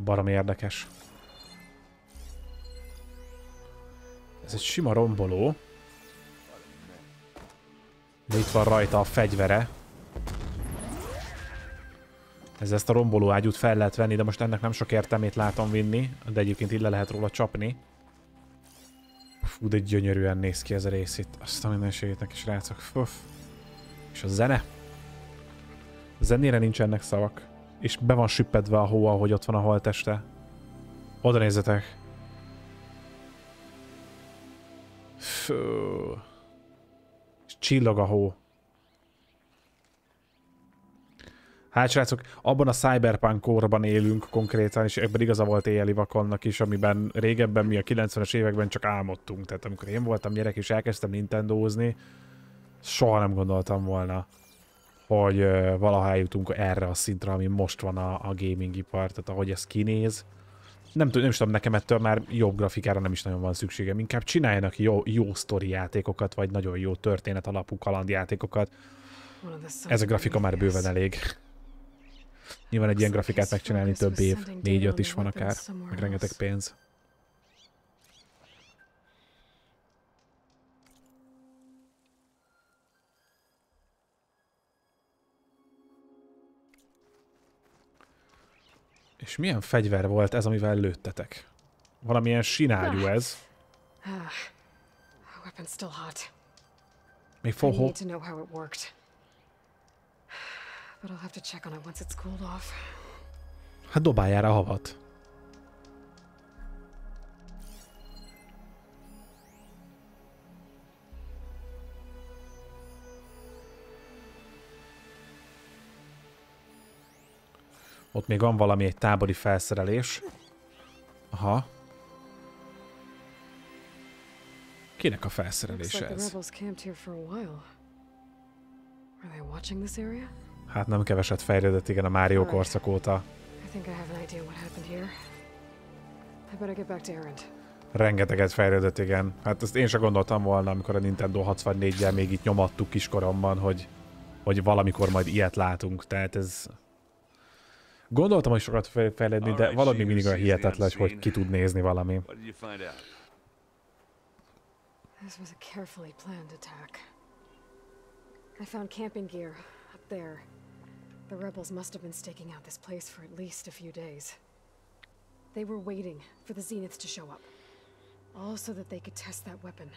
Baromi érdekes. Ez egy sima romboló. De itt van rajta a fegyvere. Ez ezt a romboló ágyút fel lehet venni, de most ennek nem sok értelmét látom vinni, de egyébként így le lehet róla csapni. Fú, de gyönyörűen néz ki ez a rész itt. Azt a mindenségétek is, srácok. Fuff. És a zene. A zenére nincsenek szavak. És be van süppedve a hó, ahogy ott van a holtteste. Oda nézzetek. Fú. És csillog a hó. Hát srácok, abban a cyberpunk korban élünk konkrétan, és ebben igaza volt éjjeli vakonnak is, amiben régebben mi a 90-es években csak álmodtunk. Tehát amikor én voltam gyerek és elkezdtem Nintendózni, soha nem gondoltam volna, hogy valaha eljutunk erre a szintre, ami most van a gaming ipar, tehát ahogy ez kinéz. Nem is tudom, nekem ettől már jobb grafikára nem is nagyon van szükségem. Inkább csináljanak jó sztori játékokat, vagy nagyon jó történet alapú kalandjátékokat. Ez a grafika már bőven elég. Nyilván egy ilyen grafikát megcsinálni több év, 4-5 is van akár, meg rengeteg pénz. És milyen fegyver volt ez, amivel lőttetek? Valamilyen sinágyú ez. Még forró. Hát dobálj rá a havat. Ott még van valami, egy tábori felszerelés. Aha. Kinek a felszerelése ez? Hát nem keveset fejlődött, igen, a Mario korszak óta. Rengeteget fejlődött, igen. Hát ezt én sem gondoltam volna, amikor a Nintendo 64-jel még itt nyomattuk kiskoromban, hogy valamikor majd ilyet látunk. Tehát ez... Gondoltam, hogy sokat fejlődni, de valami mindig olyan hihetetlen, hogy ki tud nézni valami. This was a carefully planned attack. I found camping gear up there. The rebels must have been staking out this place for at least a few days. They were waiting for the Zeniths to show up, all so that they could test that weapon.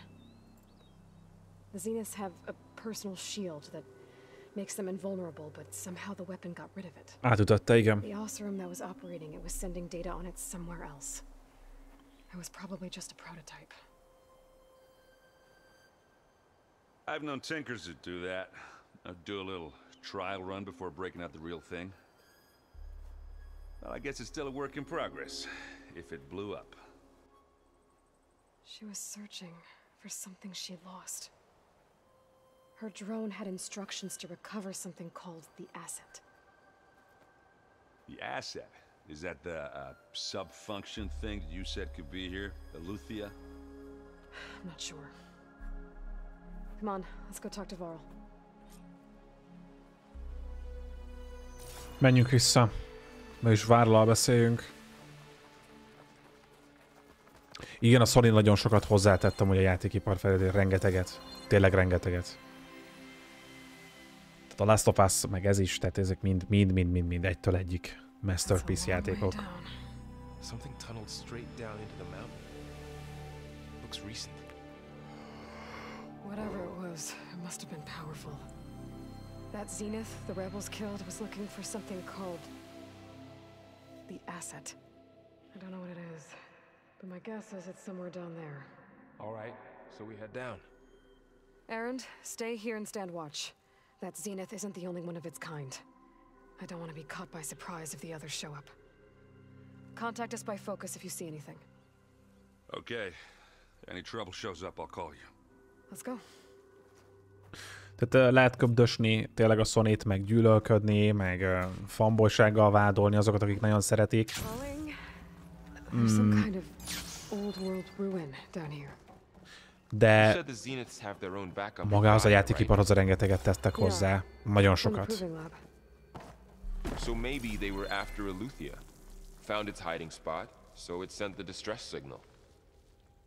The Zeniths have a personal shield that makes them invulnerable, but somehow the weapon got rid of it. Átütötte, igen. The Oseram that was operating it was sending data on it somewhere else. It was probably just a prototype. I've known tinkers that do that. I'd do a little trial run before breaking out the real thing. Well, I guess it's still a work in progress, if it blew up. She was searching for something she lost. Her drone had instructions to recover something called the asset. The asset? Is that the sub-function thing you said could be here? The Luthia? I'm not sure. Come on, let's go talk to Varl. Menjünk vissza. Meg is Varllal beszéljünk. Igen, a Sony nagyon sokat hozzátettem, hogy a játékipar felé rengeteget. Tényleg rengeteget. Tehát a Last of Us, meg ez is, tehát ezek mind egytől egyik masterpiece játékok. Something tunneled straight down into the mountain. Looks recent. Whatever it was, it must have been powerful. That Zenith the rebels killed was looking for something called the asset. I don't know what it is, but my guess is it's somewhere down there. All right, so we head down. Erend, stay here and stand watch. That Zenith isn't the only one of its kind. I don't want to be caught by surprise if the others show up. Contact us by focus if you see anything. Okay. Any trouble shows up, I'll call you. Let's go. Tehát lehet köbdösni tényleg a Sony-t, meg gyűlölködni, meg fanboysággal vádolni azokat, akik nagyon szeretik. De magához a játékiparhoz rengeteget tettek hozzá. Nagyon sokat. So maybe they were after a Luthia. Found its hiding spot, so it sent the distress signal.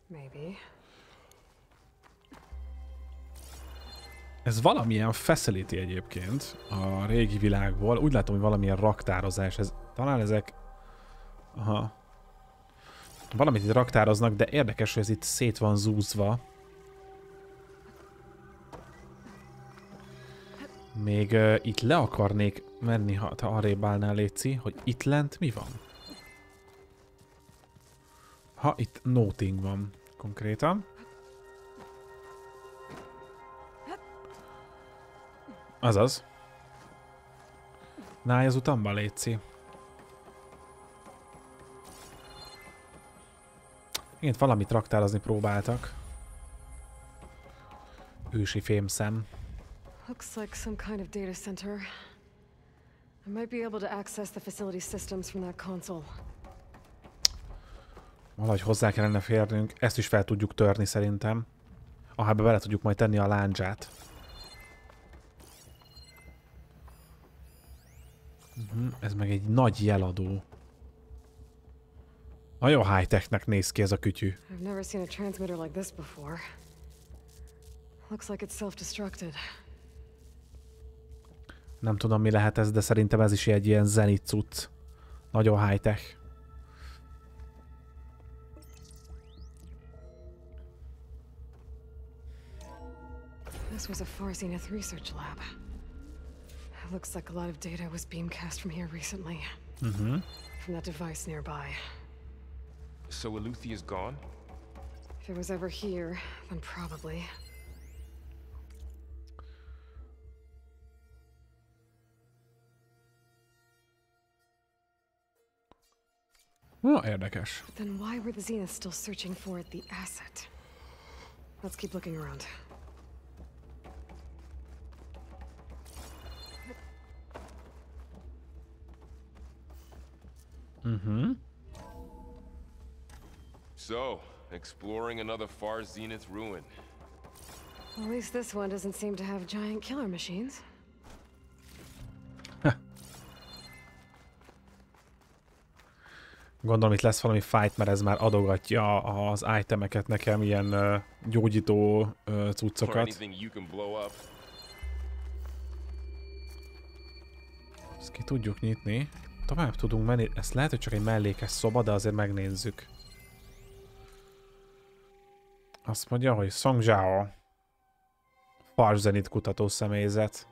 Maybe. Ez valamilyen facility egyébként a régi világból. Úgy látom, hogy valamilyen raktározás. Talán ezek... Aha. Valamit itt raktároznak, de érdekes, hogy ez itt szét van zúzva. Még itt le akarnék menni, ha arrébb állnál, Léci, hogy itt lent mi van? Ha, itt noting van konkrétan. Azaz. Náj az utamba, Léci. Megint valamit raktározni próbáltak. Ősi fémszem. Looks like some kind of data center. I might be able to access the facility systems from that console. Valahogy hozzá kellene férnünk. Ezt is fel tudjuk törni szerintem. Ahá bele tudjuk majd tenni a lándzsát. Ez meg egy nagy jeladó. Nagyon high-technek néz ki ez a kütyű. I've never seen a transmitter like this before. Looks like it's self-destructed. Nem tudom, mi lehet ez, de szerintem ez is egy ilyen zenit cucc. Nagyon high-tech. This was a Far Zenith research lab. It looks like a lot of data was beamcast from here recently. From that device nearby. So Aluthi is gone? If it was ever here, then probably. Érdekes. Then why were the Zeniths still searching for the asset? Let's keep looking around. So, exploring another Far Zenith ruin. At least this one doesn't seem to have giant killer machines. Gondolom itt lesz valami fight, mert ez már adogatja az itemeket nekem, ilyen gyógyító cuccokat. Ezt ki tudjuk nyitni. Tovább tudunk menni. Ez lehet, hogy csak egy mellékes szoba, de azért megnézzük. Azt mondja, hogy Song Zhao. Far Zenith kutató személyzet.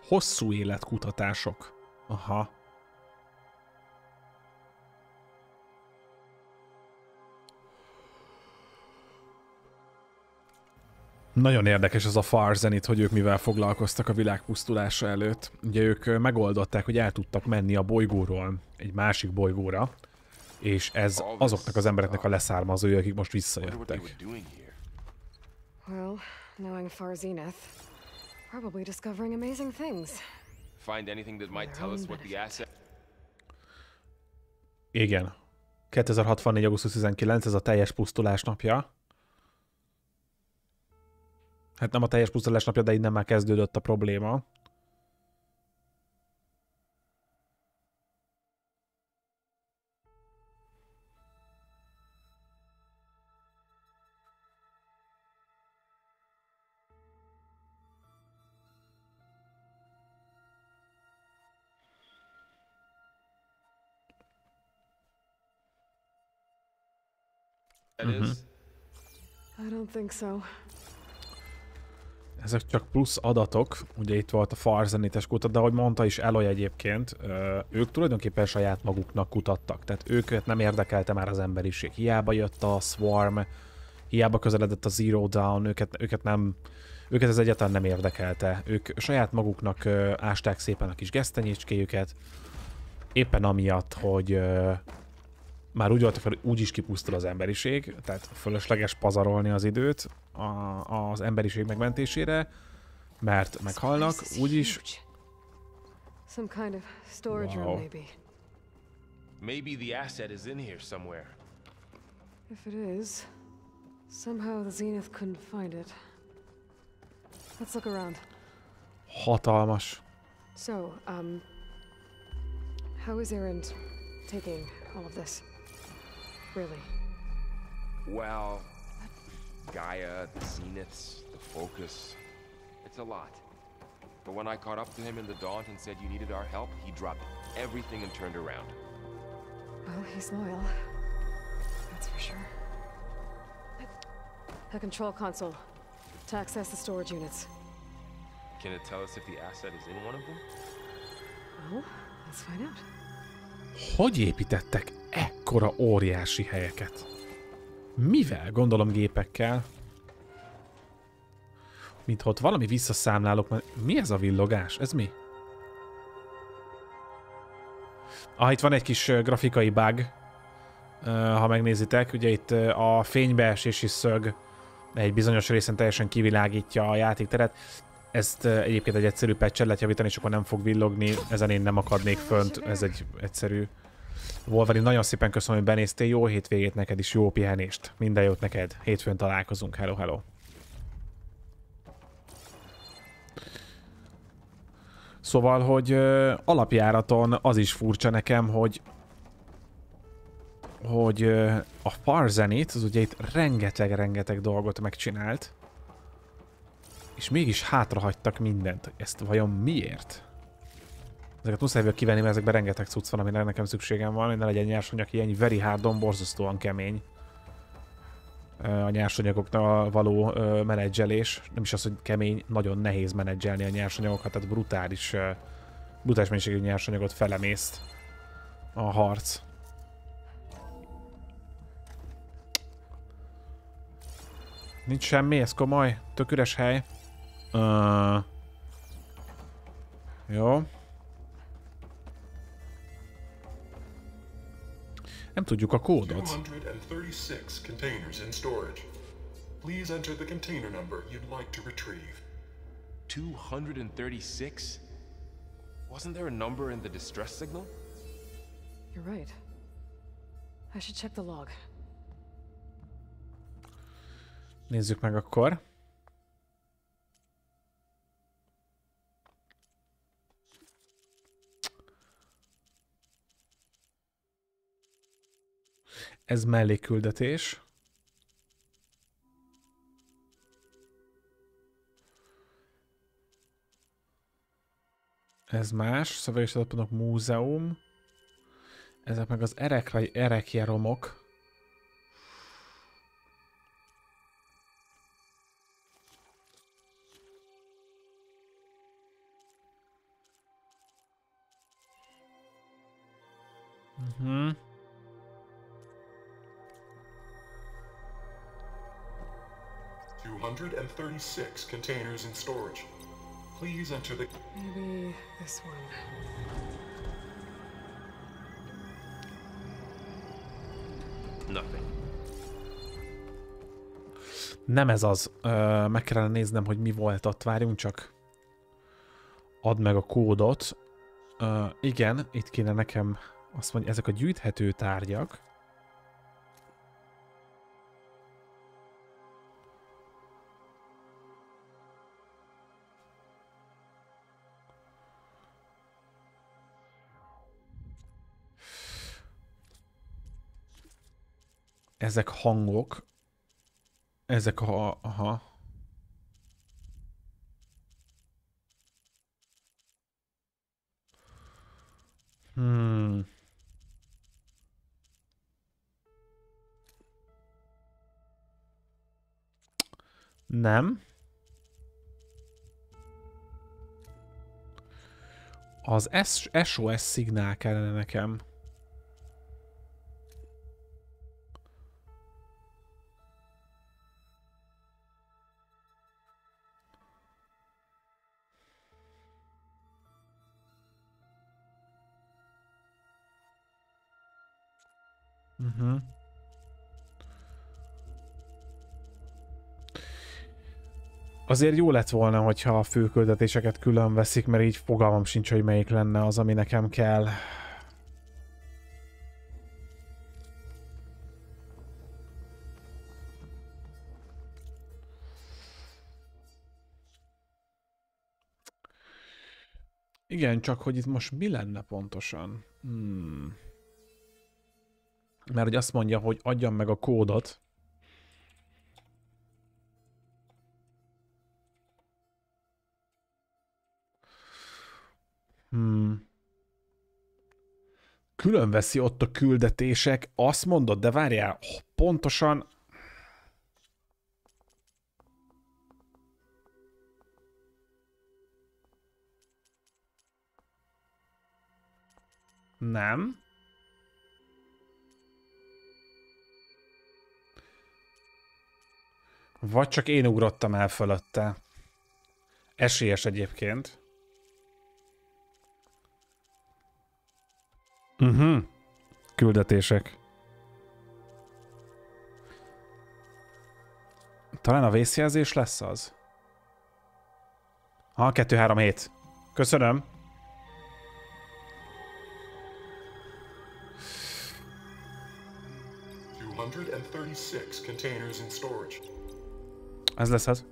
Hosszú életkutatások. Aha. Nagyon érdekes ez a Far Zenith, hogy ők mivel foglalkoztak a világ pusztulása előtt. Ugye ők megoldották, hogy el tudtak menni a bolygóról egy másik bolygóra, és ez azoknak az embereknek a leszármazója, akik most visszajöttek. Well, knowing Far Zenith, probably discovering amazing things. Find anything that might tell us what the asset. Igen. 2064. augusztus 19, ez a teljes pusztulás napja. Hát nem a teljes pusztulás napja, de innen már kezdődött a probléma. I don't think so. Ezek csak plusz adatok, ugye itt volt a Far Zenith-es kutat, de ahogy mondta is Aloy egyébként, ők tulajdonképpen saját maguknak kutattak, tehát őket nem érdekelte már az emberiség. Hiába jött a Swarm, hiába közeledett a Zero Dawn, őket ez egyáltalán nem érdekelte. Ők saját maguknak ásták szépen a kis gesztenyécskéjüket, éppen amiatt, hogy már úgy voltak fel, hogy úgyis kipusztul az emberiség, tehát fölösleges pazarolni az időt az emberiség megmentésére, mert meghalnak, úgyis... Some kind of storage room, maybe. Maybe the asset is in here somewhere. If it is, somehow the Zenith couldn't find it. Let's look around. Hatalmas. So, how is Erend taking all of this? Really? Well, Gaia, the Zeniths, the Focus, it's a lot. But when I caught up to him in the Daunt and said you needed our help, he dropped everything and turned around. Well, he's loyal. That's for sure. A control console to access the storage units. Can it tell us if the asset is in one of them? Well, let's find out. Hogy építettek ekkora óriási helyeket? Mivel? Gondolom gépekkel. Mintha ott valami visszaszámlálok, mert mi ez a villogás? Ez mi? Itt van egy kis grafikai bug, ha megnézitek. Ugye itt a fénybeesési szög egy bizonyos részen teljesen kivilágítja a játékteret. Ezt egyébként egy egyszerű patch-el lehet javítani, és akkor nem fog villogni. Ezen én nem akadnék fönt, ez egy egyszerű. Wolverine, nagyon szépen köszönöm, hogy benéztél. Jó hétvégét neked is, jó pihenést. Minden jót neked. Hétfőn találkozunk. Hello, hello. Szóval, hogy alapjáraton az is furcsa nekem, hogy a Far Zenith, az ugye itt rengeteg dolgot megcsinált, és mégis hátrahagytak mindent. Ezt vajon miért? Ezeket muszáj kivenni, mert ezekben rengeteg cucc van, amire nekem szükségem van, hogy ne legyen nyersanyag ilyen very hardon, borzasztóan kemény. A nyersanyagoknak való menedzselés. Nem is az, hogy kemény, nagyon nehéz menedzselni a nyersanyagokat, tehát brutális mennyiségű nyersanyagot felemészt a harc. Nincs semmi, ez komoly, tök üres hely. Jó. Nem tudjuk a kódot. 236 containers in storage. Please enter the container number you'd like to retrieve. 236? Wasn't there a number in the distress signal? You're right. I should check the log. Nézzük meg akkor. Ez mellékküldetés. Ez más. Szöveges adatok múzeum. Ezek meg az erekjeromok. Mhm. 236 containers in storage. Please enter the... Maybe this one. Nothing. Nem ez az. Meg kellene néznem, hogy mi volt ott. Várjunk csak. Add meg a kódot. Igen, itt kéne nekem azt mondja, ezek a gyűjthető tárgyak. Ezek hangok. Ezek a... Aha. Nem. Az SOS szignál kellene nekem. Azért jó lett volna, hogyha a főküldetéseket külön veszik, mert így fogalmam sincs, hogy melyik lenne az, ami nekem kell. Igen, csak hogy itt most mi lenne pontosan? Mert hogy azt mondja, hogy adjam meg a kódot. Külön veszi ott a küldetések. Azt mondod, de várjál, pontosan... Nem. Vagy csak én ugrottam el fölötte. Esélyes egyébként. Küldetések. Talán a vészjelzés lesz az? 2-3-7. Köszönöm. Containers in storage. Ez lesz az.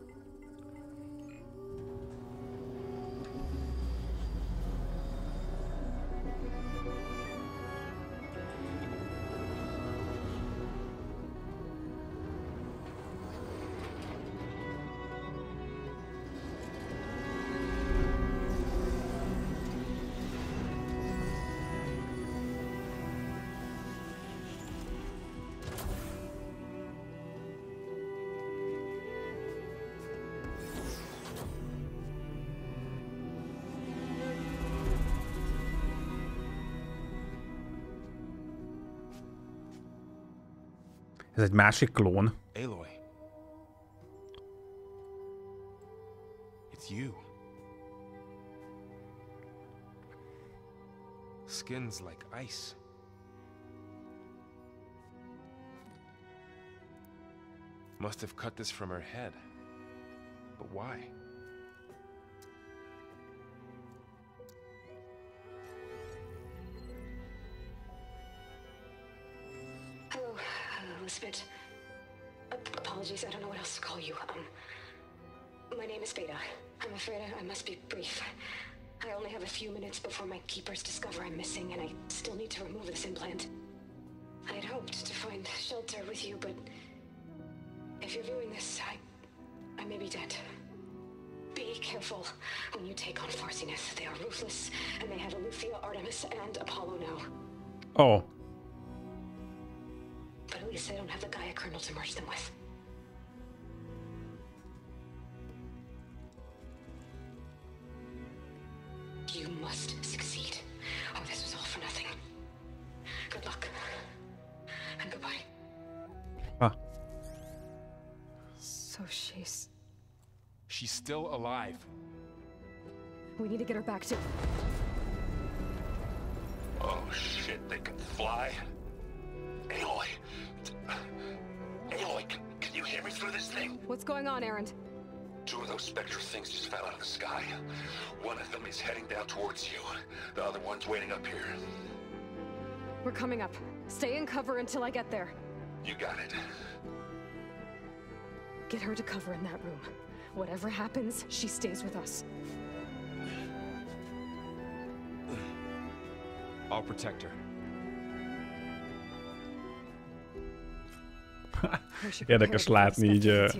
Ez egy másik klón. Aloy. It's you. Skin's like ice. Must have cut this from her head. But why? Elizabeth. Apologies, I don't know what else to call you. My name is Beta. I'm afraid I must be brief. I only have a few minutes before my keepers discover I'm missing, and I still need to remove this implant. I had hoped to find shelter with you, but if you're viewing this, I may be dead. Be careful when you take on Farsiness. They are ruthless, and they have Aletheia, Artemis, and Apollo now. Oh. But at least I don't have the Gaia kernel to merge them with. You must succeed, or this was all for nothing. Good luck. And goodbye. Ah. So she's still alive. We need to get her back to... Oh shit, they can fly? Aloy! Aloy, can you hear me through this thing? What's going on, Erend? Two of those spectral things just fell out of the sky. One of them is heading down towards you. The other one's waiting up here. We're coming up. Stay in cover until I get there. You got it. Get her to cover in that room. Whatever happens, she stays with us. I'll protect her. Érdekes látni így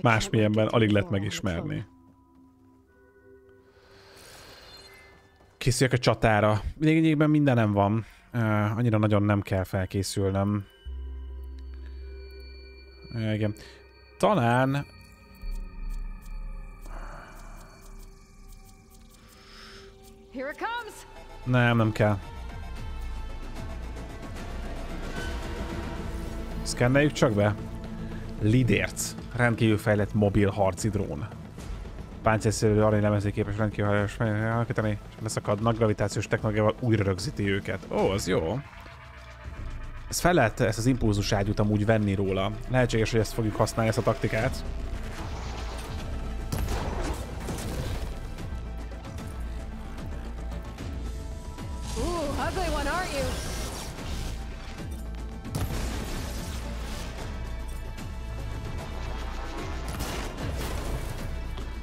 másmilyenben alig lehet megismerni. Készüljek a csatára. Lényegében mindenem van. Annyira nagyon nem kell felkészülnöm. Igen. Talán... Here it comes. Nem kell. Szkenneljük csak be. Lidérc. Rendkívül fejlett mobil harci drón. Páncélszerű aranylemezé képes rendkívül hajlamos alakítani, és leszakadnak, gravitációs technológiával újra rögzíti őket. Ó, az jó. Ez fel lehet ezt az impulzuságyút amúgy venni róla. Lehetséges, hogy ezt fogjuk használni, ezt a taktikát.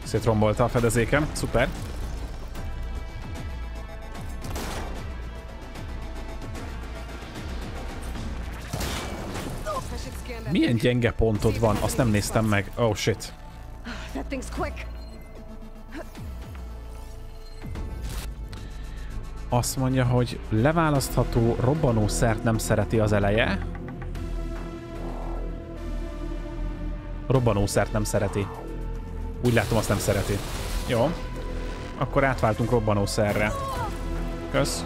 Szétrombolta a fedezékem, szuper. Milyen gyenge pontod van? Azt nem néztem meg. Oh shit. Azt mondja, hogy leválasztható robbanószert nem szereti az eleje. Robbanószert nem szereti. Úgy látom, azt nem szereti. Jó. Akkor átváltunk robbanószerre. Kösz.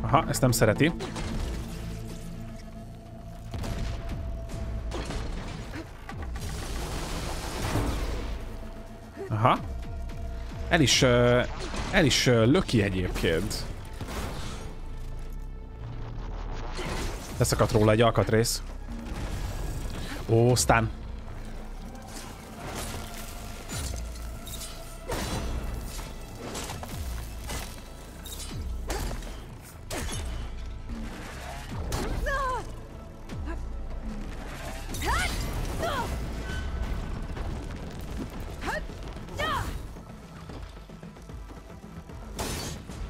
Aha, ezt nem szereti. Aha. El is löki egyébként. Leszakadt róla egy alkatrész. Ó, stun.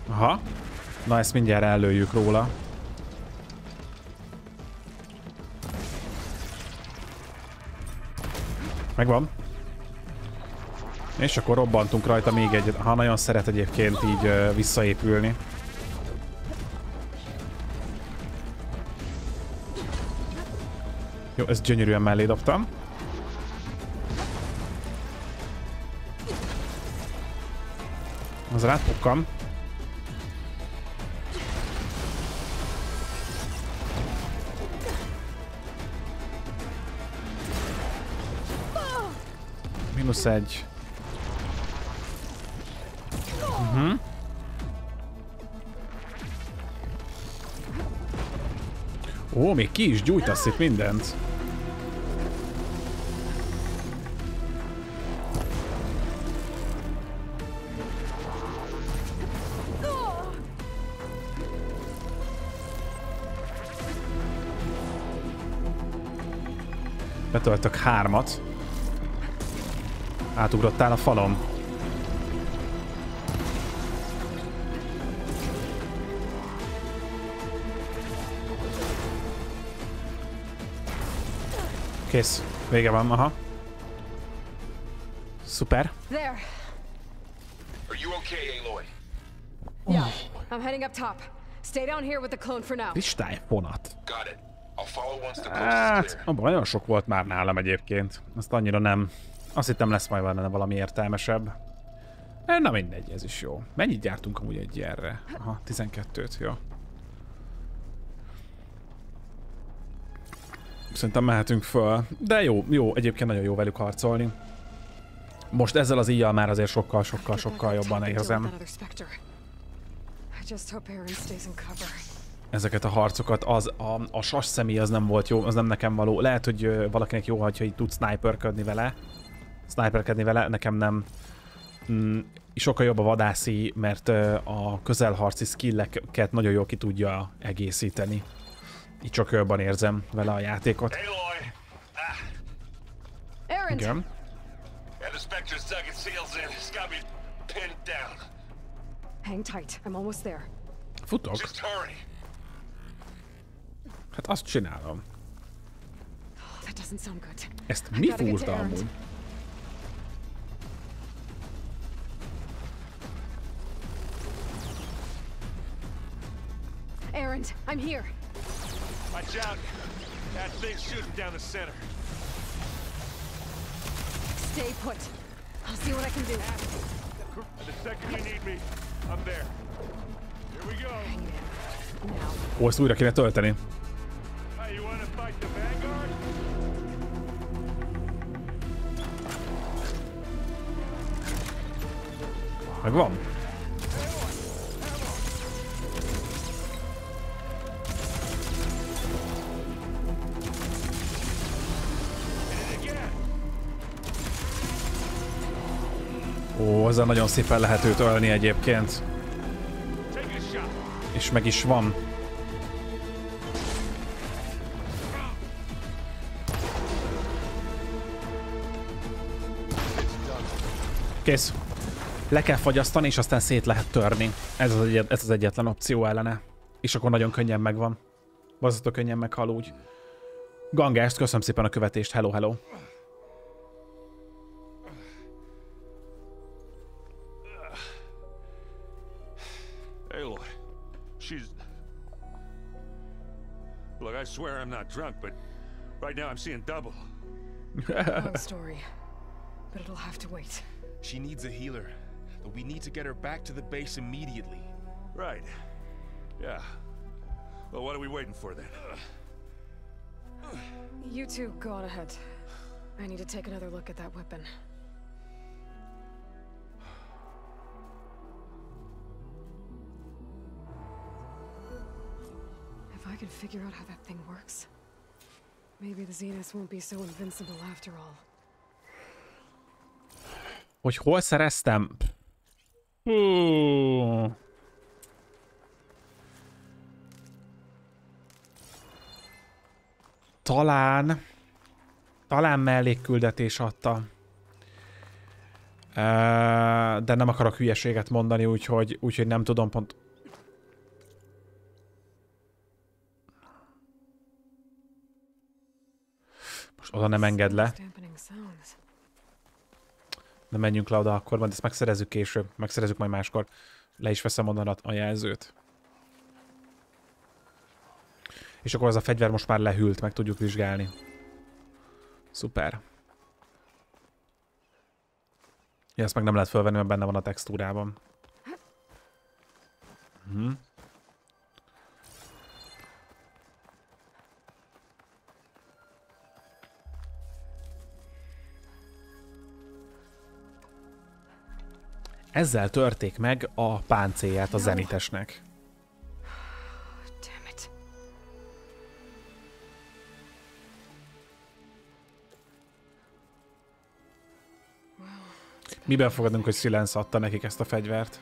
Aha. Na, ezt mindjárt előjük róla. Megvan. És akkor robbantunk rajta még egyet. Ha nagyon szeret egyébként így visszaépülni. Jó, ezt gyönyörűen mellé dobtam. Az rátpukkam. -1. Ó, még ki is gyújtasz itt mindent. Betöltök 3-at. Átugrottál a falon. Kész. Vége van, aha. Szuper. There. Are you okay, Aloy? Yeah, I'm heading up top. Stay down here with the clone for now. Kristályfonat. Got it. I'll follow once the coast is Hát, clear. abban nagyon sok volt már nálam egyébként. Azt annyira nem. Azt hittem lesz majd benne valami értelmesebb. Na mindegy, ez is jó. Mennyit gyártunk amúgy egy ilyenre? Aha, 12-t, jó. Szerintem mehetünk föl. De jó, egyébként nagyon jó velük harcolni. Most ezzel az íjjal már azért sokkal jobban érzem ezeket a harcokat. A sas személy az nem volt jó, az nem nekem való. Lehet, hogy valakinek jó, hogyha így tud sniperkedni vele, nekem nem. Sokkal jobb a vadászi, mert a közelharci skilleket nagyon jól ki tudja egészíteni. Így csak jobban érzem vele a játékot. Igen. Hang tight, I'm almost there. Futok? Hát azt csinálom. That doesn't sound good. Ezt mi fúrta amúgy? Erend, I'm here. Watch out. That thing's shooting down the center. Stay put. I'll see what I can do. The second you need me, I'm there. Here we go. Hang in. Now. Ó, ezt újra kéne tölteni. Hey, you wanna fight the Vanguard? Megvan? Ó, ezzel nagyon szépen lehet őt ölni egyébként. És meg is van. Kész. Le kell fagyasztani, és aztán szét lehet törni. Ez az egyetlen opció ellene. És akkor nagyon könnyen megvan. Borzasztó könnyen meghal úgy. Gangást, köszönöm szépen a követést. Hello, hello. Aloy, she's... Look, I swear I'm not drunk, but right now I'm seeing double. Long story, but it'll have to wait. She needs a healer, but we need to get her back to the base immediately. Right. Yeah. Well, what are we waiting for then? You two go on ahead. I need to take another look at that weapon. If I can figure out how that thing works, maybe the Zeniths won't be so invincible after all. Hogy hol szereztem? Talán mellékküldetés adta. De nem akarok hülyeséget mondani, úgyhogy nem tudom pont... Most oda nem enged le. Nem menjünk le oda akkor, majd ezt megszerezzük később. Megszerezzük majd máskor. Le is veszem onnan a jelzőt. És akkor az a fegyver most már lehűlt, meg tudjuk vizsgálni. Szuper. Ja, ezt meg nem lehet fölvenni, mert benne van a textúrában. Ezzel törték meg a páncélját a zenitesnek. Miben fogadunk, hogy Silence adta nekik ezt a fegyvert?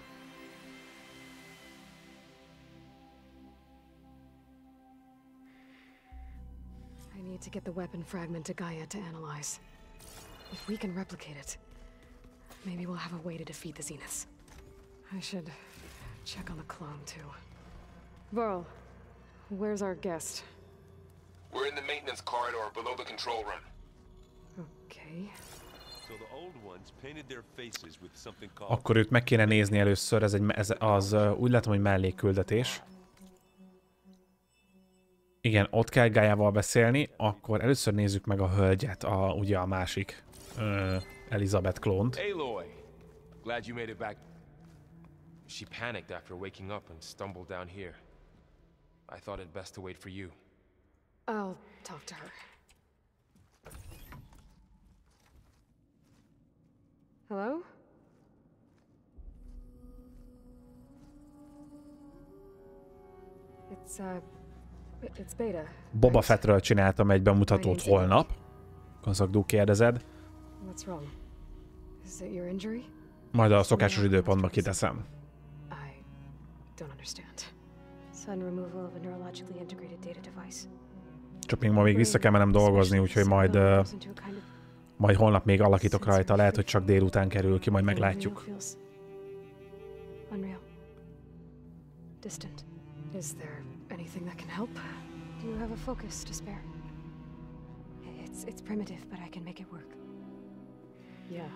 I need to get the weapon fragment to Gaia to analyze. If we can replicate it, maybe we'll have a way to defeat the Zeniths. I should check on the clone too. Varl, where's our guest? We're in the maintenance corridor below the control room. Okay. Akkor őt meg kéne nézni először, úgy látom, hogy mellékküldetés. Igen, ott kell Gaiával beszélni, akkor először nézzük meg a hölgyet, ugye a másik Elizabeth klónt. Aloy, glad you made it back. She panicked after waking up and stumbled down here. I thought it best to wait for you. I'll talk to her. Hello? It's Beta. Boba Fettről csináltam egy bemutatót holnap. Konzakdú kérdezed. What's wrong? Is it your injury? Majd a szokásos időpontba kiteszem. I don't understand. Sudden removal of a neurologically integrated data device. Csak még vissza kell mennem dolgozni, úgyhogy majd holnap még alakítok rajta, lehet, hogy csak délután kerül ki, majd meglátjuk. Unreal. Distant. Is there anything that can help? Do you have a focus to spare? It's primitive, but I can make it work. Yeah.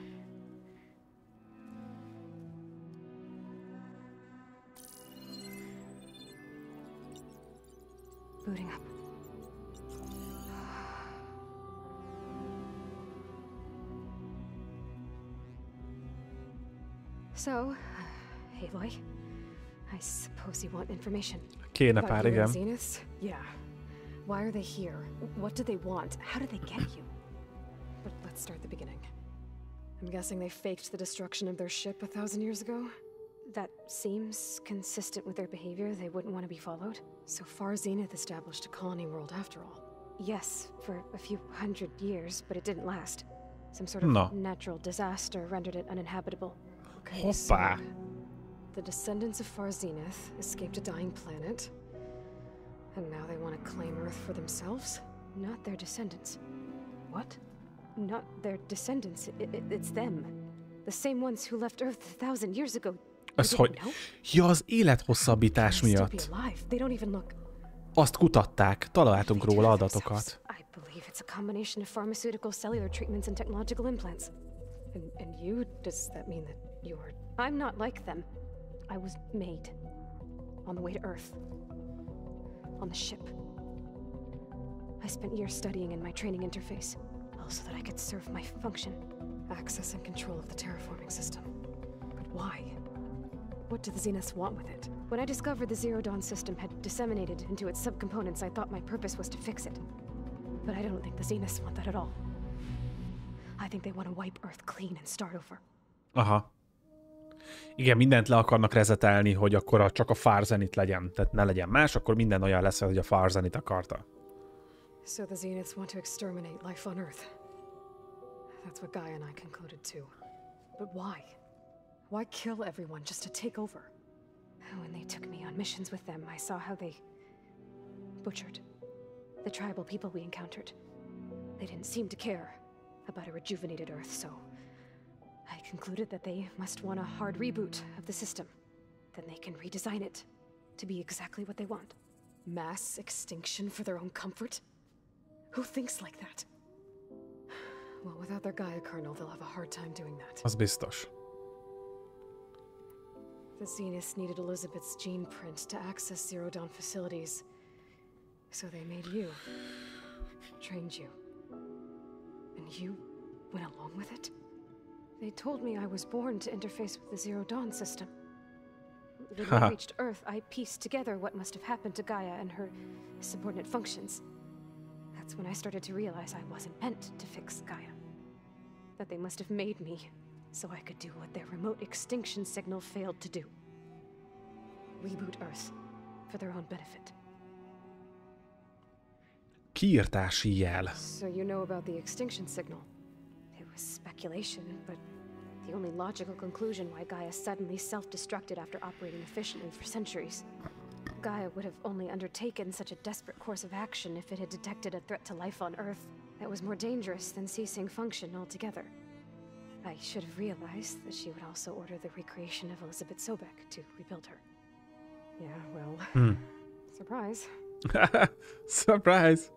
Booting up. So, Aloy, I suppose you want information. Kéne pár, igen. Zeniths? Yeah. Why are they here? What do they want? How did they get you? But let's start the beginning. I'm guessing they faked the destruction of their ship 1,000 years ago? That seems consistent with their behavior. They wouldn't want to be followed. So far, Zenith established a colony world after all. Yes, for a few hundred years, but it didn't last. Some sort of natural disaster rendered it uninhabitable. Okay, so the descendants of Far Zenith escaped a dying planet, and now they want to claim Earth for themselves? Not their descendants. What? Not their descendants. It's them. The same ones who left Earth 1,000 years ago. Az hogy? Ja, az élethosszabbítás miatt. They don't even look. Azt kutatták, találtunk róla adatokat. I believe it's a combination of pharmaceutical, cellular treatments and technological implants. And you, does that mean that you're... I'm not like them. I was made on the way to Earth. On the ship. I spent years studying in my training interface, so that I could serve my function. Access and control of the terraforming system. But why? What do the Zeniths want with it? When I discovered the Zero Dawn system had disseminated into its subcomponents, I thought my purpose was to fix it. But I don't think the Zeniths want that at all. I think they want to wipe Earth clean and start over. Aha. Igen, mindent le akarnak rezetelni, hogy akkor csak a Far Zenith legyen. Tehát ne legyen más, akkor minden olyan lesz, hogy a Far Zenith akarta. So the Zeniths want to exterminate life on Earth. That's what Gaia and I concluded too. But why? Why kill everyone just to take over? When they took me on missions with them, I saw how they butchered the tribal people we encountered. They didn't seem to care about a rejuvenated Earth, so I concluded that they must want a hard reboot of the system. Then they can redesign it to be exactly what they want. Mass extinction for their own comfort? Who thinks like that? Well, without their Gaia kernel, they'll have a hard time doing that. Az biztos. The Zeniths needed Elizabeth's gene print to access Zero Dawn facilities. So they made you. Trained you. And you went along with it? They told me I was born to interface with the Zero Dawn system. When we reached Earth, I pieced together what must have happened to Gaia and her subordinate functions. That's when I started to realize I wasn't meant to fix Gaia. That they must have made me so I could do what their remote extinction signal failed to do. Reboot Earth for their own benefit. Kiirtási jel. So you know about the extinction signal? It was speculation, but the only logical conclusion why Gaia suddenly self-destructed after operating efficiently for centuries. Gaia would have only undertaken such a desperate course of action if it had detected a threat to life on Earth that was more dangerous than ceasing function altogether. I should have realized that she would also order the recreation of Elizabeth Sobek to rebuild her. Yeah, well, surprise. Surprise!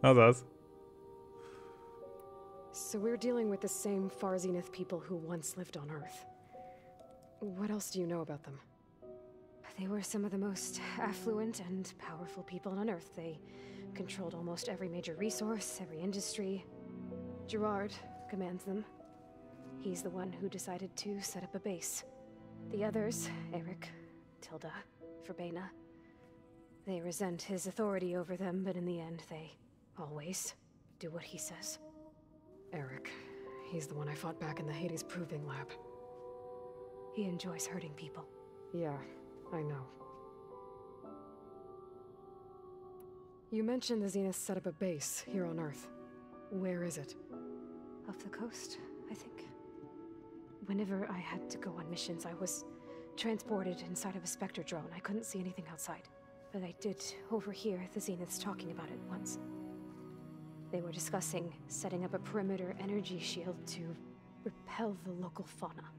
Azaz. So we're dealing with the same Far Zenith people who once lived on Earth. What else do you know about them? They were some of the most affluent and powerful people on Earth. They controlled almost every major resource, every industry. Gerard commands them. He's the one who decided to set up a base. The others, Eric, Tilda, Verbena, they resent his authority over them, but in the end, they always do what he says. Eric, he's the one I fought back in the Hades Proving Lab. He enjoys hurting people. Yeah, I know. You mentioned the Zeniths set up a base here on Earth. Where is it? Off the coast, I think. Whenever I had to go on missions, I was transported inside of a Spectre drone. I couldn't see anything outside. But I did overhear the Zeniths talking about it once. They were discussing setting up a perimeter energy shield to repel the local fauna.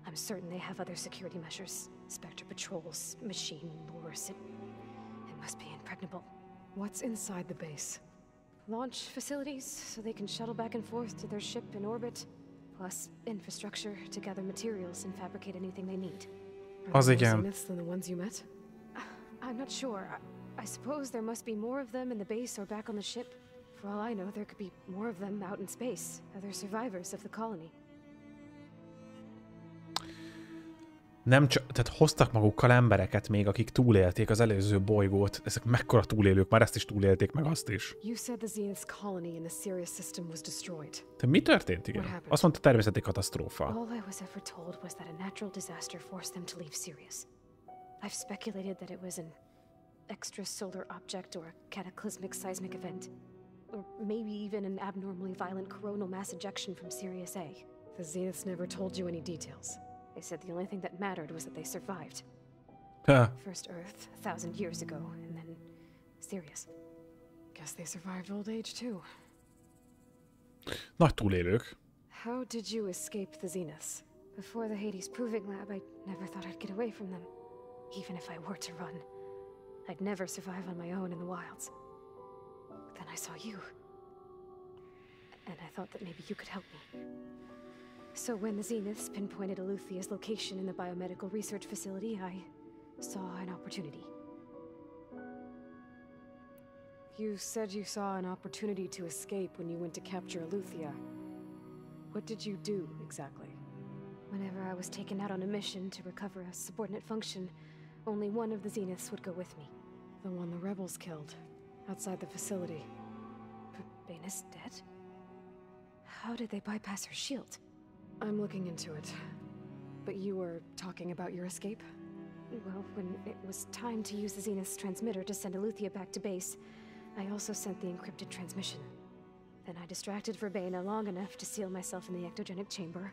I'm certain they have other security measures. Spectre patrols, machine lures. It must be impregnable. What's inside the base? Launch facilities, so they can shuttle back and forth to their ship in orbit. Plus infrastructure to gather materials and fabricate anything they need. Are there more Zeniths than the ones you met? I'm not sure. I suppose there must be more of them in the base or back on the ship. For all I know, there could be more of them out in space. Other survivors of the colony. Nem csak, tehát hoztak magukkal embereket még, akik túlélték az előző bolygót. Ezek mekkora túlélők, már ezt is túlélték, meg azt is. You said the Zenith's colony in the Sirius system was destroyed. De mi történt, igen? Azt mondta, természeti katasztrófa. All I was ever told was that a natural disaster forced them to leave Sirius. I've speculated that it was an extrasolar object or a cataclysmic seismic event. Or maybe even an abnormally violent coronal mass ejection from Sirius A. The Zeniths never told you any details. They said the only thing that mattered was that they survived. First Earth, 1,000 years ago, and then Sirius. Guess they survived old age too. Nagy túlélők. How did you escape the Zeniths? Before the Hades Proving Lab, I never thought I'd get away from them. Even if I were to run, I'd never survive on my own in the wilds. But then I saw you. And I thought that maybe you could help me. So when the Zeniths pinpointed Eluthia's location in the biomedical research facility, I saw an opportunity. You said you saw an opportunity to escape when you went to capture Eluthia. What did you do, exactly? Whenever I was taken out on a mission to recover a subordinate function, only one of the Zeniths would go with me. The one the rebels killed, outside the facility. But Bane's dead? How did they bypass her shield? I'm looking into it. But you were talking about your escape? Well, when it was time to use the Zenith's transmitter to send Eluthia back to base, I also sent the encrypted transmission. Then I distracted Verbena long enough to seal myself in the ectogenic chamber,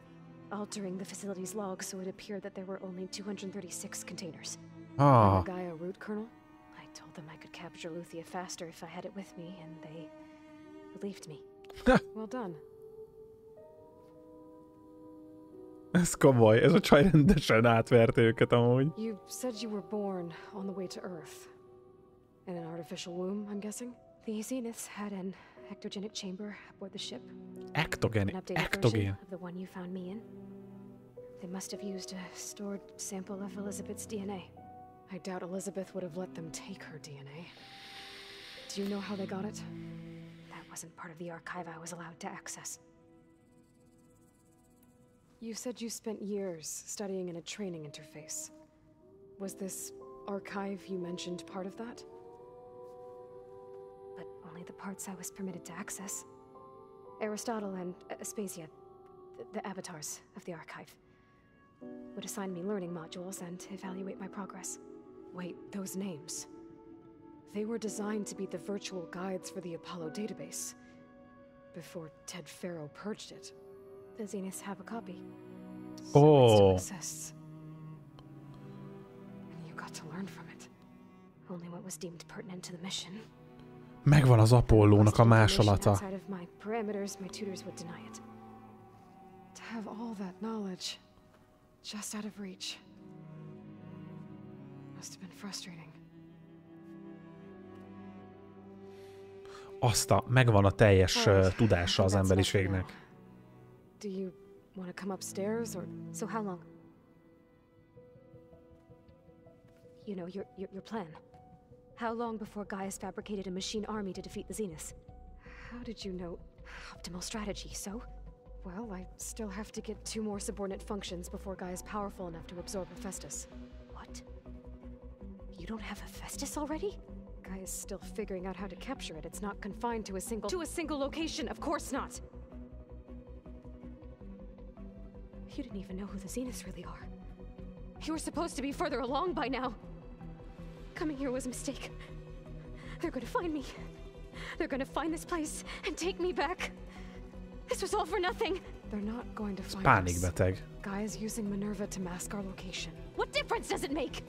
altering the facility's log so it appeared that there were only 236 containers. I'm a Gaia root kernel. I told them I could capture Eluthia faster if I had it with me, and they believed me. Well done. Ez komoly, ez a csaj rendesen átverte őket amúgy. You said you were born on the way to Earth. In an artificial womb, I'm guessing? The Zeniths had an ectogenic chamber aboard the ship. Ectogen. An updated version of the one you found me in. They must have used a stored sample of Elizabeth's DNA. I doubt Elizabeth would have let them take her DNA. Do you know how they got it? That wasn't part of the archive I was allowed to access. You said you spent years studying in a training interface. Was this archive you mentioned part of that? But only the parts I was permitted to access. Aristotle and Aspasia, the avatars of the archive, would assign me learning modules and evaluate my progress. Wait, those names. They were designed to be the virtual guides for the Apollo database, before Ted Farrow purged it. The Zeniths have a copy. So it still exists. And you got to learn from it. Only what was deemed pertinent to the mission. Megvan az Apollónak a másolata. Outside of my parameters, my tutors would deny it. To have all that knowledge just out of reach must have been frustrating. Megvan a teljes tudása az emberiségnek. Do you want to come upstairs, or so? How long? You know, your plan. How long before Gaius fabricated a machine army to defeat the Zeniths? How did you know? Optimal strategy, so? Well, I still have to get 2 more subordinate functions before Gaia's powerful enough to absorb Hephaestus. What? You don't have Hephaestus already? Gaia's still figuring out how to capture it. It's not confined to a single location. Of course not. You didn't even know who the Zeniths really are. You were supposed to be further along by now. Coming here was a mistake. They're gonna find me. They're gonna find this place and take me back. This was all for nothing. They're not going to find us. Pánikbeteg. Gaia's using Minerva to mask our location. What difference does it make?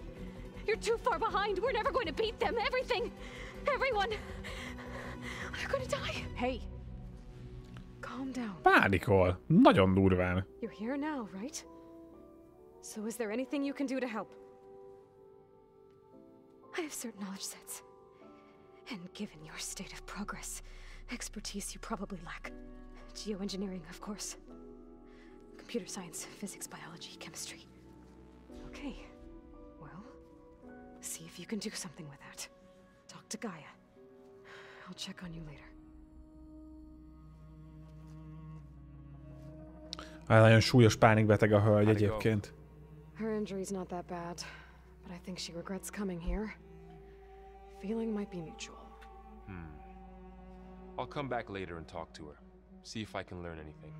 You're too far behind. We're never going to beat them. Everything, everyone, they're gonna die. Hey. Calm down. Pánikol. Nagyon durván. You're here now, right? So is there anything you can do to help? I have certain knowledge sets. And given your state of progress, expertise you probably lack. Geoengineering, of course. Computer science, physics, biology, chemistry. Okay. Well, see if you can do something with that. Talk to Gaia. I'll check on you later. Nagyon súlyos pánikbeteg a hölgy egyébként. Her injury's not that bad, but I think she regrets coming here. Feeling might be mutual. I'll come back later and talk to her. See if I can learn anything.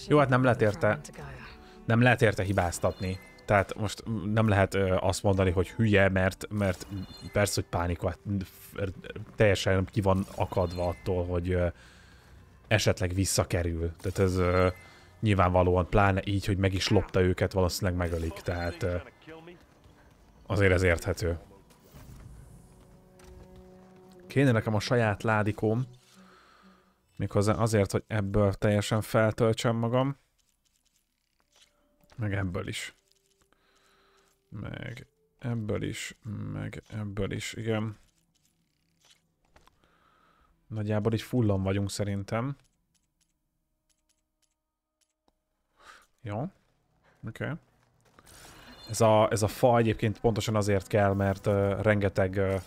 Jó, hát nem lehet érte hibáztatni. Tehát most nem lehet azt mondani, hogy hülye, mert persze, hogy pánik, teljesen ki van akadva attól, hogy esetleg visszakerül. Tehát ez nyilvánvalóan, pláne így, hogy meg is lopta őket, valószínűleg megölik. Tehát azért ez érthető. Kéne nekem a saját ládikóm. Méghozzá azért, hogy ebből teljesen feltöltsem magam. Meg ebből is. Meg ebből is. Meg ebből is, igen. Nagyjából így fullon vagyunk szerintem. Jó. Oké. Ez a fa egyébként pontosan azért kell, mert rengeteg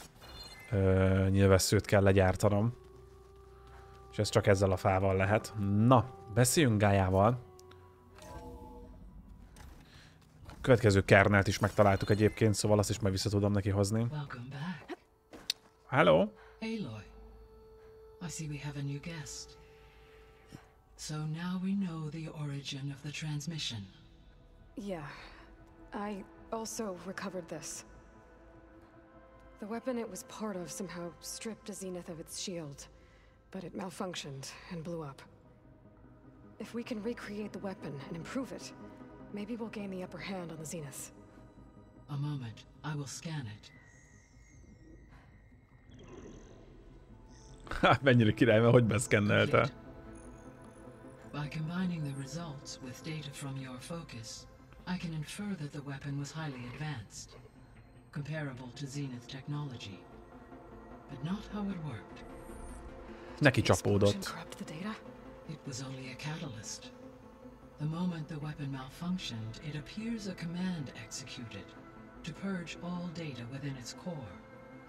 nyilvesszőt kell legyártanom. És ez csak ezzel a fával lehet. Na, beszéljünk Gájával. A következő kernelt is megtaláltuk egyébként, szóval azt is majd vissza tudom neki hozni. Hello. Aloy, I see we have a new guest. So now we know the origin of the transmission. Yeah, I also recovered this. The weapon it was part of somehow stripped a Zenith of its shield, but it malfunctioned and blew up. If we can recreate the weapon and improve it, maybe we'll gain the upper hand on the Zenith. A moment, I will scan it. Mennyire király, mert hogy beszkennelte. By combining the results with data from your focus, I can infer that the weapon was highly advanced, comparable to Zenith technology, but not how it worked. Neki csapódott. It was only a catalyst. The moment the weapon malfunctioned, it appears a command executed to purge all data within its core.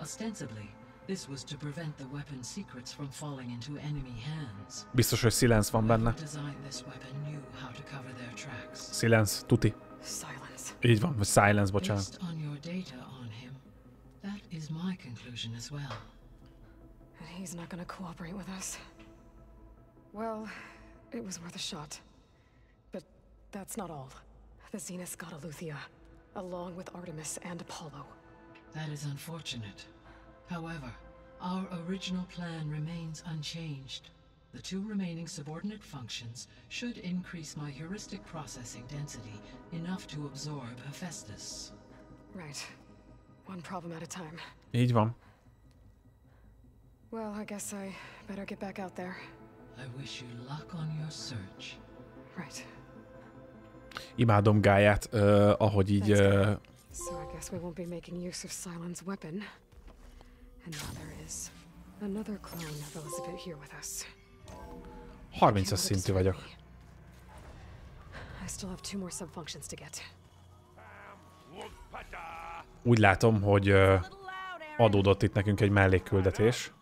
Ostensibly, this was to prevent the weapon's secrets from falling into enemy hands. Biztos, hogy silence van benne. Silence, tuti. Silence. Így van, vagy silence, bocsánat. Based on your data on him, that is my conclusion as well. And he's not gonna cooperate with us. Well, it was worth a shot. But that's not all. The Zenith got Aletheia, along with Artemis and Apollo. That is unfortunate. However, our original plan remains unchanged. The two remaining subordinate functions should increase my heuristic processing density enough to absorb Hephaestus. Right. One problem at a time. Így van. Well, I guess I better get back out there. I wish you luck on your search. Right. Imádom Gáját, ahogy így... So I guess we won't be making use of Silence weapon. And now there is another clone of Elizabeth here with us. 30-as szintű vagyok. I still have 2 more subfunctions to get. Úgy látom, hogy adódott itt nekünk egy mellékküldetés.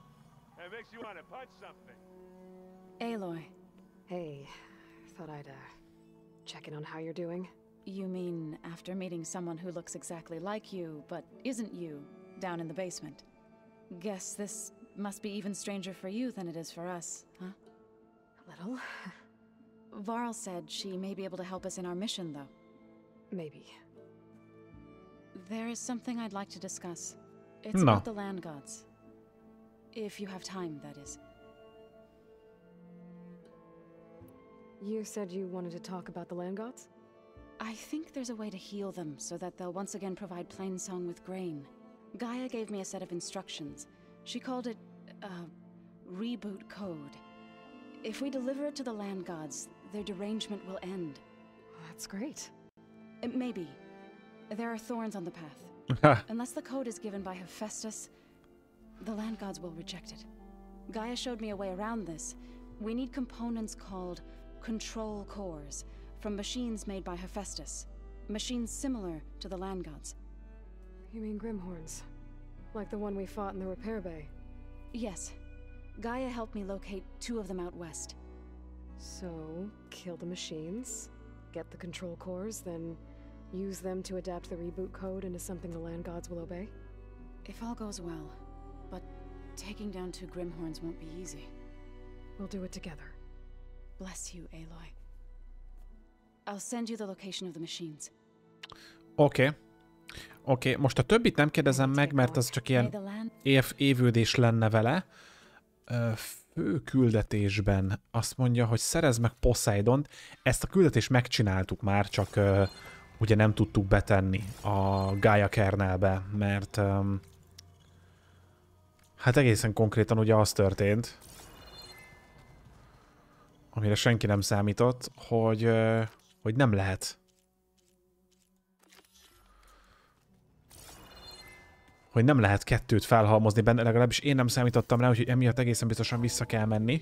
Aloy. Hey, thought I'd check in on how you're doing. You mean after meeting someone who looks exactly like you, but isn't you, down in the basement? Guess this must be even stranger for you than it is for us, huh? A little. Varl said she may be able to help us in our mission, though. Maybe. There is something I'd like to discuss. It's about the land gods. If you have time, that is. You said you wanted to talk about the land gods? I think there's a way to heal them so that they'll once again provide Plainsong with grain. Gaia gave me a set of instructions. She called it a reboot code. If we deliver it to the land gods, their derangement will end. That's great. Maybe. There are thorns on the path. Unless the code is given by Hephaestus, the land gods will reject it. Gaia showed me a way around this. We need components called control cores from machines made by Hephaestus. Machines similar to the land gods. You mean Grimhorns? Like the one we fought in the repair bay? Yes. Gaia helped me locate 2 of them out west. So, kill the machines, get the control cores, then use them to adapt the reboot code into something the land gods will obey? If all goes well. But taking down 2 Grimhorns won't be easy. We'll do it together. Bless you, Aloy. I'll send you the location of the machines. Oké, most a többit nem kérdezem meg, mert az csak ilyen évődés lenne vele. Fő küldetésben azt mondja, hogy szerezd meg Poseidont. Ezt a küldetést megcsináltuk már, csak ugye nem tudtuk betenni a Gaia kernelbe, mert hát egészen konkrétan ugye az történt, amire senki nem számított, hogy nem lehet. Hogy nem lehet 2-t felhalmozni benne, legalábbis én nem számítottam rá, úgyhogy emiatt egészen biztosan vissza kell menni.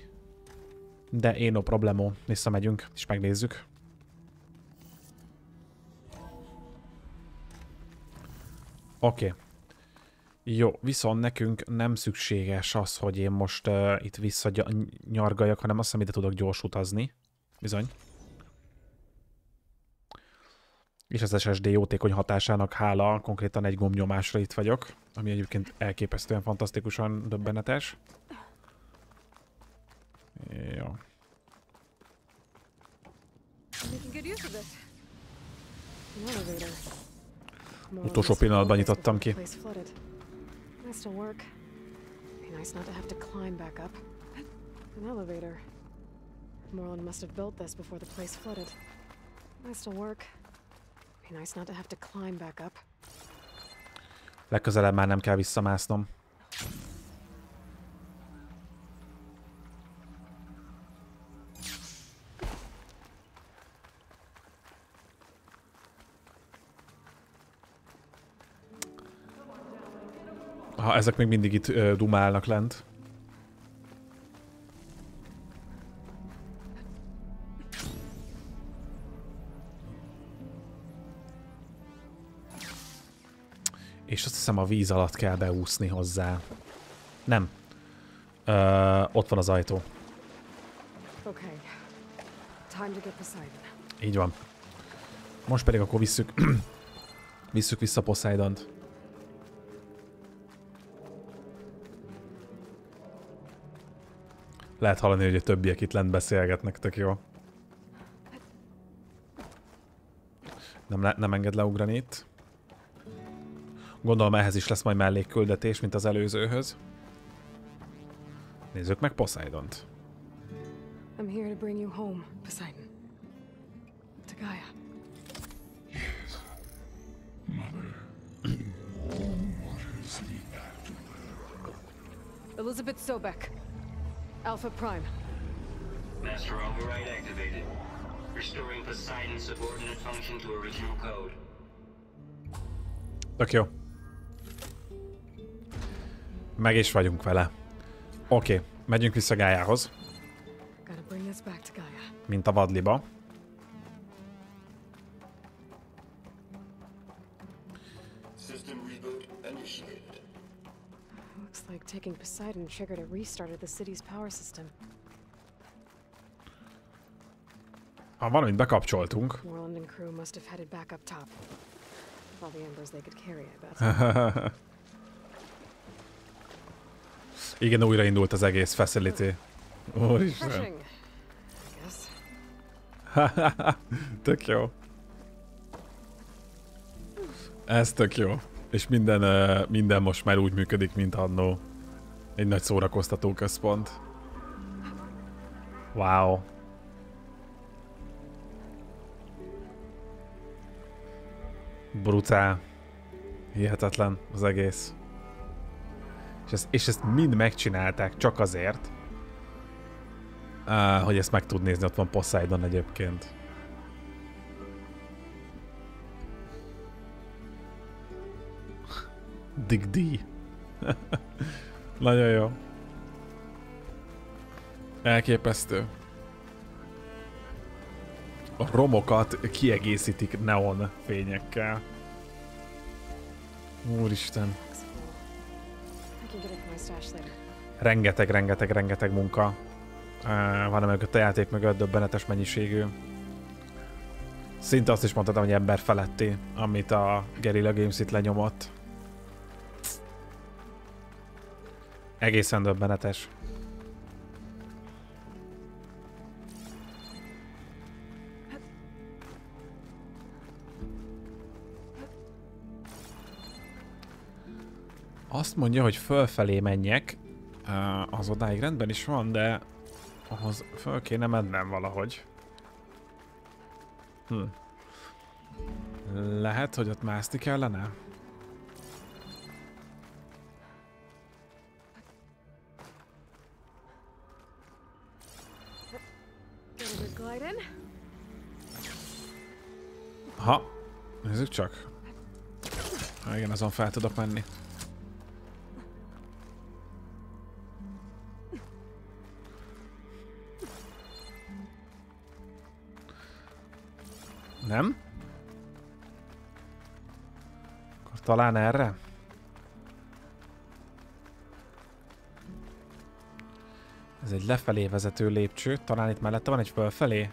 De én no problemo. Visszamegyünk, és megnézzük. Oké. Jó, viszont nekünk nem szükséges az, hogy én most itt visszanyargaljak, hanem azt hiszem, ide tudok gyors utazni. Bizony. És az SSD jótékony hatásának hála konkrétan egy gombnyomásra itt vagyok, ami egyébként elképesztően fantasztikusan döbbenetes. Jó. Utolsó pillanatban nyitottam ki. Morland must have built this before the place flooded. Nice to work. Be nice not to have to climb back up. Legközelebb már nem kell visszamásznom. Ha ezek még mindig itt dumálnak lent. És azt hiszem a víz alatt kell beúszni hozzá. Nem. Ott van az ajtó. Okay. Time to get Poseidon. Így van. Most pedig akkor visszük vissza Poseidont. Lehet hallani, hogy a többiek itt lent beszélgetnek, tök jó. Nem enged leugrani itt. Gondolom ehhez is lesz majd mellékküldetés, mint az előzőhöz. Nézzük meg Poseidont. I'm here to bring you home, Poseidon. To Gaia. Yes, Mother. What is the aftermath? Elizabeth Sobek. Alpha Prime. Master override activated. Restoring Poseidon's subordinate function to original code. Tök jó. Meg is vagyunk vele. Oké, megyünk vissza Gaiához. Mint a vadliba. System reboot initiated. Looks like taking Poseidon triggered a restart of the city's power system. Ha valamit bekapcsoltunk. Morland and crew must have headed back up top. All the embers they could carry, I bet. Igen, újraindult az egész facility. Úristen. Tök jó. Ez tök jó. És minden most már úgy működik, mint annó. Egy nagy szórakoztató központ. Wow. Brutál. Hihetetlen az egész. És ezt mind megcsinálták csak azért, hogy ezt meg tud nézni. Ott van Poseidon egyébként. Dig. Nagyon jó. Elképesztő. A romokat kiegészítik neon fényekkel. Úristen. rengeteg munka van mögött a játék mögött, döbbenetes mennyiségű. Szinte azt is mondhatom, hogy ember feletti, amit a Guerrilla Games itt lenyomott. Egészen döbbenetes. Azt mondja, hogy fölfelé menjek. Az odáig rendben is van, de ahhoz föl kéne mennem valahogy. Lehet, hogy ott mászni kellene? Ha, nézzük csak. Igen, azon fel tudok menni. Nem? Akkor talán erre? Ez egy lefelé vezető lépcső. Talán itt mellette van egy fölfelé?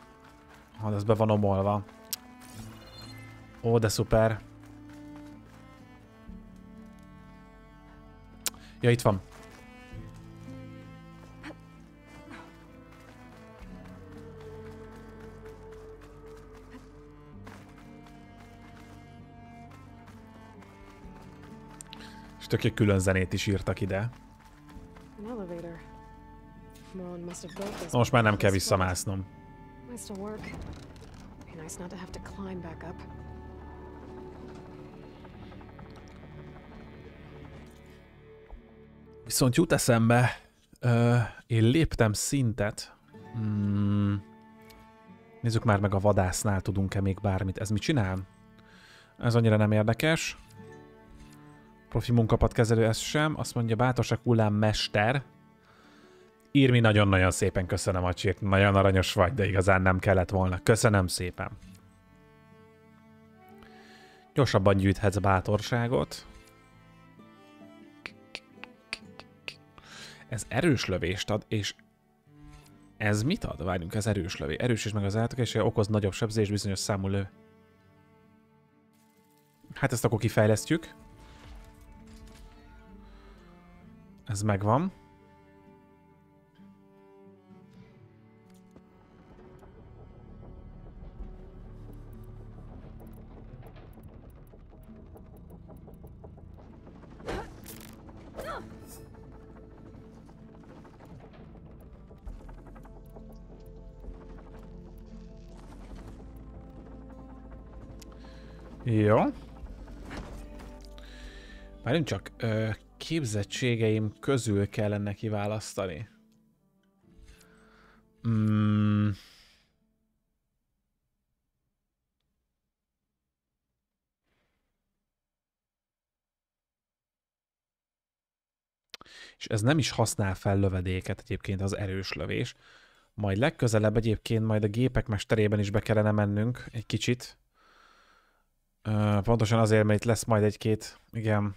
Ha, ez be van omolva. Ó, de szuper. Ja, itt van. És tök külön zenét is írtak ide. Most már nem kell visszamásznom. Viszont jut eszembe, én léptem szintet. Nézzük már meg, a vadásznál tudunk-e még bármit. Ez mit csinál? Ez annyira nem érdekes. Profi munkapad-kezelő, ez sem. Azt mondja, bátorság hullám mester. Írmi, nagyon-nagyon szépen köszönöm a csírt. Nagyon aranyos vagy, de igazán nem kellett volna. Köszönöm szépen. Gyorsabban gyűjthetsz bátorságot. Ez erős lövést ad, és ez mit ad? Várjunk, ez erős lövés. Erős is meg az állatok, és okoz nagyobb sebzés bizonyos számú lő. Hát ezt akkor kifejlesztjük. Ez megvan. Jó. Várjunk csak, képzettségeim közül kellene kiválasztani. És ez nem is használ fel lövedéket egyébként, az erős lövés. Majd legközelebb egyébként majd a gépek mesterében is be kellene mennünk egy kicsit. Pontosan azért, mert itt lesz majd egy-két, igen.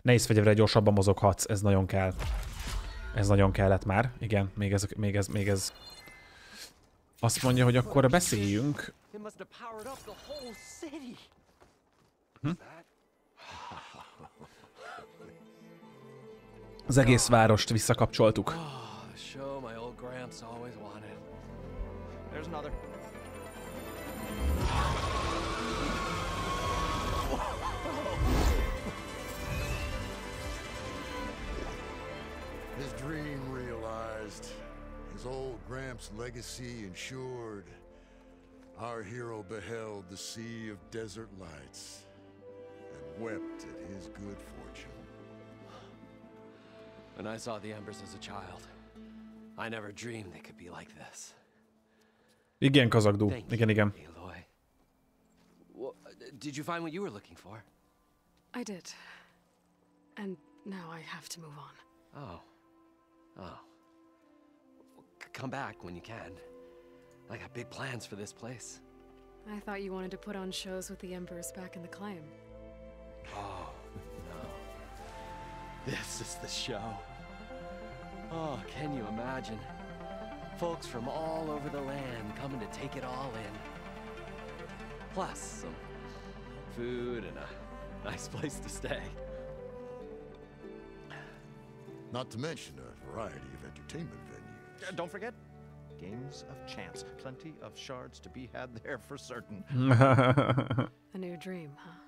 Nehéz fegyverrel gyorsabban mozoghatsz, ez nagyon kell. Ez nagyon kellett már, igen, még ez. Azt mondja, hogy akkor beszéljünk. Az egész várost visszakapcsoltuk. His dream realized, his old Gramps' legacy ensured. Our hero beheld the sea of desert lights and wept at his good fortune. When I saw the embers as a child, I never dreamed they could be like this. Igen, kazagdú. Igen. Aloy. Well, did you find what you were looking for? I did. And now I have to move on. Oh. Come back when you can. I got big plans for this place. I thought you wanted to put on shows with the Embers back in the claim. Oh, no. This is the show. Oh, can you imagine? Folks from all over the land coming to take it all in. Plus some food and a nice place to stay. Not to mention a variety of entertainment venues. Don't forget, games of chance. Plenty of shards to be had there for certain. A new dream, huh?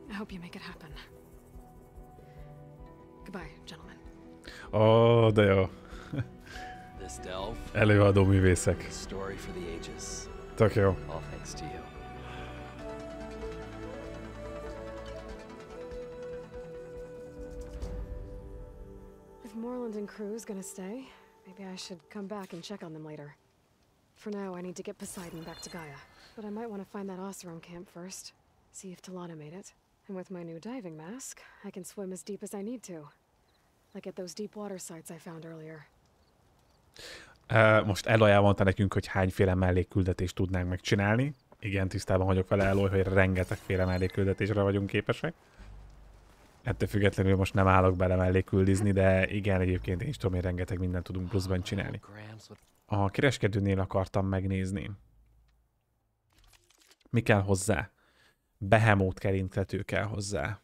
I hope you make it happen. Goodbye, gentlemen. Ó, de jó. This delve. Előadó művészek. Story for the ages. Tök jó. All thanks to you. If Moreland and crew's gonna stay, maybe I should come back and check on them later. For now, I need to get Poseidon back to Gaia. But I might want to find that Oseram camp first. See if Talana made it. And with my new diving mask, I can swim as deep as I need to. Like at those deep water sites I found earlier. Most Aloy elmondta nekünk, hogy hányféle mellékküldetést tudnánk megcsinálni. Igen, tisztában vagyok vele, Aloy, hogy rengetegféle mellékküldetésre vagyunk képesek. Ettől függetlenül most nem állok bele mellékküldizni, de igen, egyébként én is tudom, hogy rengeteg mindent tudunk pluszban csinálni. A kereskedőnél akartam megnézni. Mi kell hozzá? Behemoth kerinthető kell hozzá.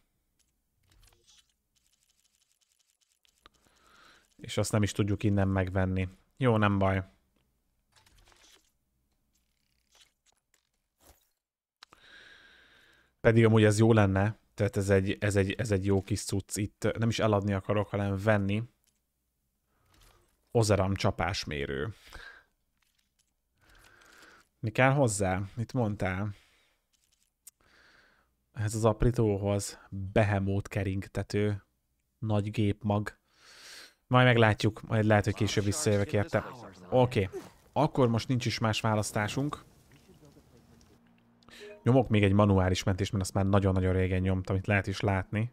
És azt nem is tudjuk innen megvenni. Jó, nem baj. Pedig amúgy ez jó lenne. Tehát ez egy jó kis cucc. Itt nem is eladni akarok, hanem venni. Oseram csapásmérő. Mi kell hozzá? Mit mondtál? Ez az aprítóhoz Behemoth keringtető. Nagy gépmag. Majd meglátjuk, majd lehet, hogy később visszajövök érte. Oké. Akkor most nincs is más választásunk. Nyomok még egy manuális mentést, mert azt már nagyon-nagyon régen nyomtam, itt lehet is látni.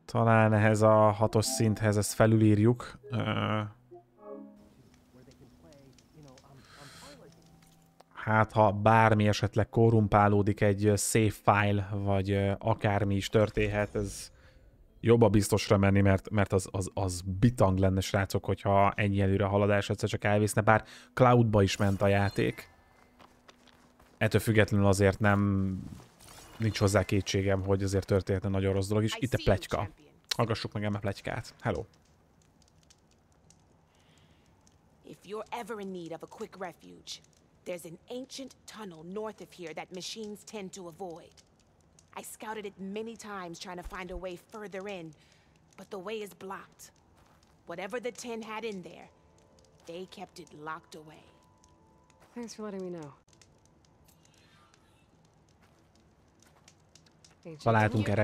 Talán ehhez a 6-os szinthez ezt felülírjuk. Hát, ha bármi esetleg korrumpálódik egy save file, vagy akármi is történhet, ez jobb a biztosra menni, mert az bitang lenne, srácok, hogyha ennyi előre haladás egyszer csak elvészne, bár cloudba is ment a játék. Ettől függetlenül azért nincs hozzá kétségem, hogy azért történhetne nagyon rossz dolog is. Itt a pletyka. Hallgassuk meg a pletykát. Hello. If you're ever in need of a quick refuge, there's an ancient tunnel north of here that machines tend to avoid. I scouted it many times trying to find a way further in, but the way is blocked. Whatever the tin had in there, they kept it locked away. Thanks for letting me know. Találtunk erre